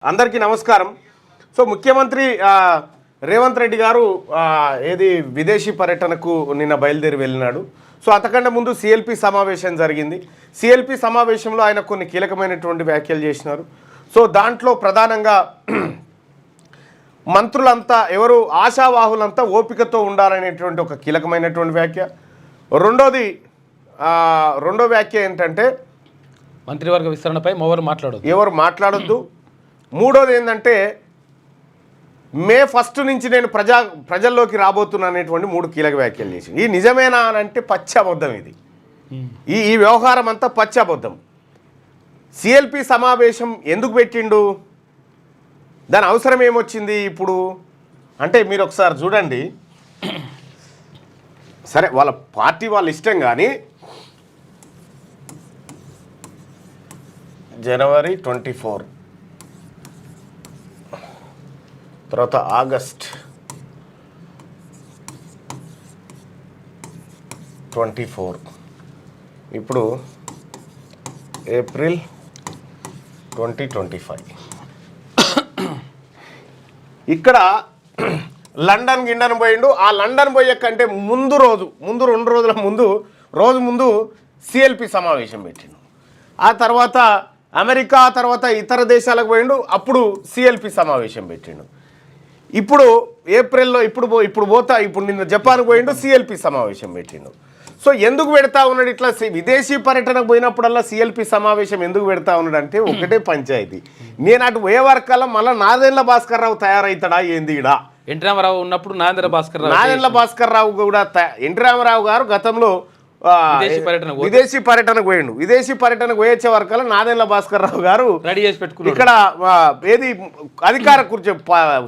అందరికీ నమస్కారం. సో ముఖ్యమంత్రి రేవంత్ రెడ్డి గారు ఏది విదేశీ పర్యటనకు నిన్న బయలుదేరి వెళ్ళినాడు. సో అంతకంటే ముందు సిఎల్పి సమావేశం జరిగింది. సిఎల్పి సమావేశంలో ఆయన కొన్ని కీలకమైనటువంటి వ్యాఖ్యలు చేసినారు. సో దాంట్లో ప్రధానంగా మంత్రులంతా ఎవరు ఆశావాహులంతా ఓపికతో ఉండాలనేటువంటి ఒక కీలకమైనటువంటి వ్యాఖ్య. రెండో వ్యాఖ్య ఏంటంటే మంత్రివర్గ విస్తరణపై ఎవరు మాట్లాడొద్దు. మూడోది ఏంటంటే మే 1 నుంచి నేను ప్రజల్లోకి రాబోతున్నా అనేటువంటి 3 కీలక వ్యాఖ్యలు చేసింది. ఈ నిజమేనా అని అంటే పచ్చి అబద్ధం. ఇది ఈ వ్యవహారం అంతా పచ్చి అబద్ధం. సిఎల్పి సమావేశం ఎందుకు పెట్టిండు, దాని అవసరం ఏమొచ్చింది ఇప్పుడు అంటే మీరు ఒకసారి చూడండి. సరే వాళ్ళ పార్టీ వాళ్ళ ఇష్టం, కానీ జనవరి 24 తర్వాత ఆగస్ట్ 24 ఇప్పుడు ఏప్రిల్ 2025 ఇక్కడ లండన్ గిండన్ పోయిండు. ఆ లండన్ పోయే కంటే ముందు 2 రోజుల ముందు సిఎల్పి సమావేశం పెట్టిండు. ఆ తర్వాత అమెరికా, తర్వాత ఇతర దేశాలకు పోయిండు, అప్పుడు సిఎల్పి సమావేశం పెట్టిండు. ఇప్పుడు ఏప్రిల్లో ఇప్పుడు నిన్న జపాన్కి పోయిండు, సిఎల్పి సమావేశం పెట్టిండు. సో ఎందుకు పెడతా ఉన్నాడు ఇట్లా? విదేశీ పర్యటనకు పోయినప్పుడల్లా సిఎల్పి సమావేశం ఎందుకు పెడతా ఉన్నాడు అంటే ఒకటే పంచాయతీ. నేను అటు పోయే వరకల్లా మళ్ళీ నాదెండ్ల భాస్కర్ రావు తయారవుతాడా ఏంది? ఈడ ఎన్టీ రామారావు ఉన్నప్పుడు నాదెండ్ల భాస్కర్ రావు కూడా ఎన్టీ రామారావు గారు గతంలో విదేశీ పర్యటనకు పోయిండు. విదేశీ పర్యటనకు పోయొచ్చే వరకల్లా నాదెండ్ల భాస్కర్ రావు గారు రెడీ చేసి పెట్టుకున్నాడు. ఇక్కడ ఏది అధికార కుర్చీ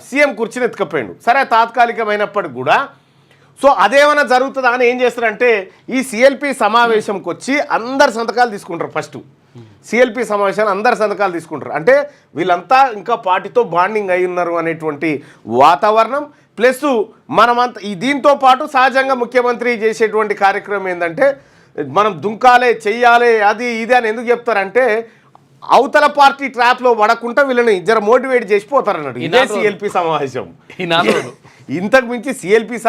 సీఎం కుర్చీని ఎత్తుకపోయిండు. సరే తాత్కాలికమైనప్పటికి కూడా సో అదేమైనా జరుగుతుందా అని ఏం చేస్తారంటే ఈ సిఎల్పి సమావేశంకి వచ్చి అందరు సంతకాలు తీసుకుంటారు. ఫస్ట్ సిఎల్పి సమావేశాన్ని అందరు సంతకాలు తీసుకుంటారు. అంటే వీళ్ళంతా ఇంకా పార్టీతో బాండింగ్ అయి ఉన్నారు అనేటువంటి వాతావరణం. ప్లస్ మనమంతా దీంతో పాటు సహజంగా ముఖ్యమంత్రి చేసేటువంటి కార్యక్రమం ఏంటంటే మనం దుంకాలే చెయ్యాలి అది ఇది అని ఎందుకు చెప్తారంటే అవతల పార్టీ ట్రాప్లో పడకుండా వీళ్ళని జర మోటివేట్ చేసిపోతారు అన్నట్టు. ఇదే సిఎల్పి సమావేశం. ఇంతకు మించి సిఎల్పి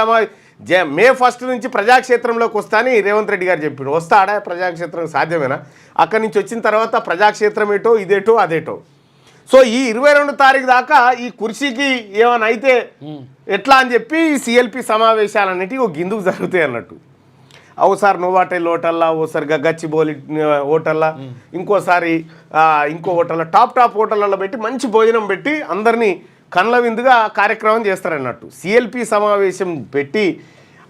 మే 1 నుంచి ప్రజాక్షేత్రంలోకి వస్తా అని రేవంత్ రెడ్డి గారు చెప్పారు. వస్తాడా ప్రజాక్షేత్రం? సాధ్యమేనా? అక్కడి నుంచి వచ్చిన తర్వాత ప్రజాక్షేత్రం ఏటో ఇదేటో అదేటో. సో ఈ 22 తారీఖు దాకా ఈ కుర్చీకి ఏమైనా అయితే ఎట్లా అని చెప్పి ఈ సిఎల్పి సమావేశాలు అనేటివి ఒక గిందుకు జరుగుతాయి అన్నట్టు. ఓసారి నోవాటెల్ హోటల్లా, ఓసారి గచ్చిబౌలి హోటల్లా, ఇంకోసారి ఇంకో హోటల్లో టాప్ హోటళ్ళలో పెట్టి మంచి భోజనం పెట్టి అందరినీ కళ్ళ విందుగా కార్యక్రమం చేస్తారన్నట్టు. సిఎల్పి సమావేశం పెట్టి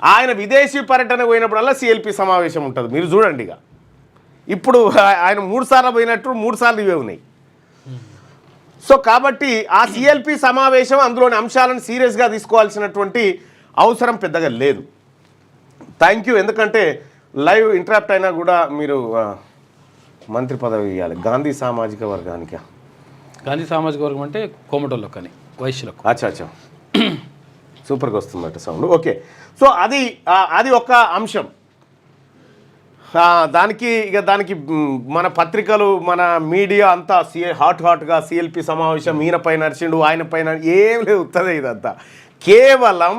ఆయన విదేశీ పర్యటన పోయినప్పుడల్లా సిఎల్పి సమావేశం ఉంటుంది. మీరు చూడండి. ఇక ఇప్పుడు ఆయన 3 సార్లు పోయినట్టు 3 సార్లు ఇవే ఉన్నాయి. సో కాబట్టి ఆ సిఎల్పి సమావేశం అందులోని అంశాలను సీరియస్గా తీసుకోవాల్సినటువంటి అవసరం పెద్దగా లేదు. Thank you. ఎందుకంటే లైవ్ ఇంటరాప్ట్ అయినా కూడా మీరు మంత్రి పదవి ఇవ్వాలి. గాంధీ సామాజిక వర్గానికి. గాంధీ సామాజిక వర్గం అంటే కోమటోళ్ళకు కానీ వైశ్యులకు. అచ్చా సూపర్గా వస్తుందట సౌండ్. ఓకే. సో అది ఒక అంశం. దానికి మన పత్రికలు, మన మీడియా అంతా హాట్గా సిఎల్పి సమావేశం ఈయన పైన నడిచిండు, ఆయన పైన ఏం లేదు. ఉత్తదే ఇదంతా కేవలం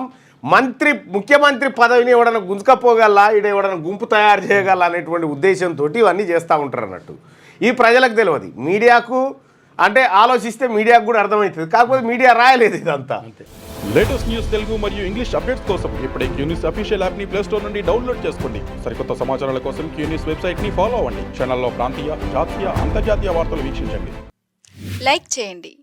ముఖ్యమంత్రి పదవిని ఎవడన్నా గుంజుకపోగల, ఎవడన్నా గుంపు తయారు చేయగల అనేటువంటి ఉద్దేశంతో ఇవన్నీ చేస్తూ ఉంటారు అన్నట్టు. ఈ ప్రజలకు తెలియదు. మీడియాకు అంటే ఆలోచిస్తే మీడియాకు కూడా అర్థమవుతుంది. కాకపోతే మీడియా రాయలేదు ఇదంతా. లేటెస్ట్ న్యూస్ తెలుగు మరియు ఇంగ్లీష్ అప్డేట్స్ కోసం ఇప్పుడే క్యూన్యూస్ అఫీషియల్ యాప్ ని ప్లే స్టోర్ నుండి డౌన్లోడ్ చేసుకోండి. సరికొత్త సమాచారాల కోసం క్యూన్యూస్ వెబ్సైట్ ని ఫాలో అవ్వండి. ఛానల్లో ప్రాంతీయ, జాతీయ, అంతర్జాతీయ వార్తలు వీక్షించండి. లైక్ చేయండి.